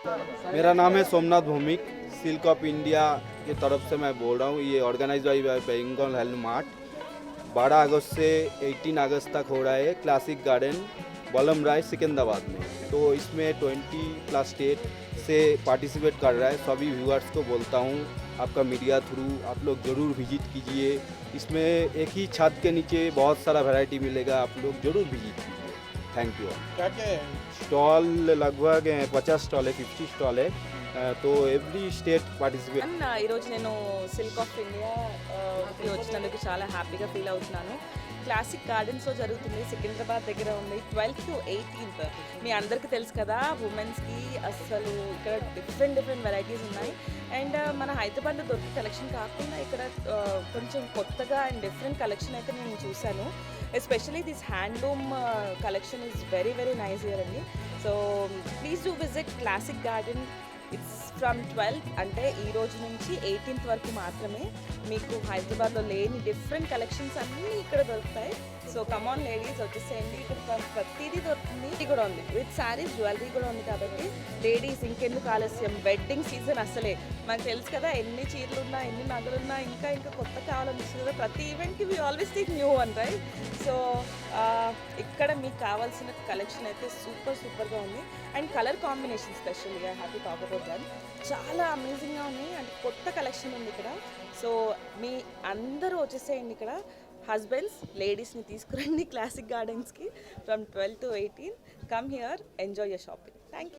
मेरा नाम है Somnath Bhowmik. Silk of India की तरफ से मैं बोल रहा हूँ। ये organise by Bengal hand mart 12 अगस्त से 18 अगस्त तक हो रहा है क्लासिक गार्डन बलम राय सिकंदराबाद में। तो इसमें 20+ स्टेट से पार्टिसिपेट कर रहा है। सभी व्यूअर्स को बोलता हूँ आपका मीडिया थ्रू आप लोग ज़रूर विजिट कीजिए। इसमें एक ही छत के नीचे बहुत सारा वैरायटी मिलेगा, आप लोग ज़रूर विजिट कीजिए। Thank you. क्या क्या है? स्टॉल लगभग 50 स्टॉल है, 50 स्टॉल है। तो ఎవ్రీ స్టేట్ పార్టిసిపేట్. ఈరోజు నేను సిల్క్ ఆఫ్ ఇండియాకి వచ్చినందుకు చాలా హ్యాపీగా ఫీల్ అవుతున్నాను. క్లాసిక్ గార్డెన్స్లో జరుగుతుంది, సికింద్రాబాద్ దగ్గర ఉంది. 12th to 18th మీ అందరికీ తెలుసు కదా, ఉమెన్స్కి అసలు ఇక్కడ డిఫరెంట్ వెరైటీస్ ఉన్నాయి. అండ్ మన హైదరాబాద్లో దొరికే కలెక్షన్ కాకుండా ఇక్కడ కొంచెం కొత్తగా అండ్ డిఫరెంట్ కలెక్షన్ అయితే నేను చూశాను. Especially this handloom collection is very nice here అండి. So please do visit Classic Garden. It's from 12th అంటే ఈ రోజు నుంచి 18th వరకు మాత్రమే. మీకు హైదరాబాద్లో లేని డిఫరెంట్ కలెక్షన్స్ అన్నీ ఇక్కడ దొరుకుతాయి. సో కమాన్ లేడీస్ వచ్చేసేయండి, ఇక్కడ ప్రతిదీ దొరుకుతుంది. ఇది కూడా ఉంది విత్ శారీస్, జ్యువెలరీ కూడా ఉంది. కాబట్టి లేడీస్ ఇంకెందుకు ఆలస్యం, వెడ్డింగ్ సీజన్ అసలే మనకు తెలుసు కదా, ఎన్ని చీరలు ఉన్నా ఎన్ని నగలున్నా ఇంకా కొత్త కావాలనిపిస్తుంది కదా. ప్రతి ఈవెంట్కి we always take new one, right? So ఇక్కడ మీకు కావాల్సిన కలెక్షన్ అయితే సూపర్గా ఉంది. అండ్ కలర్ కాంబినేషన్ స్పెషల్గా హ్యాపీ టాక్ అబౌట్ దట్, చాలా అమేజింగ్గా ఉంది. అండ్ కొత్త కలెక్షన్ ఉంది ఇక్కడ. సో మీ అందరూ వచ్చేసేయండి ఇక్కడ. హస్బెండ్స్ లేడీస్ని తీసుకురండి క్లాసిక్ గార్డెన్స్కి from 12 to 18. Come here, enjoy your shopping. Thank you.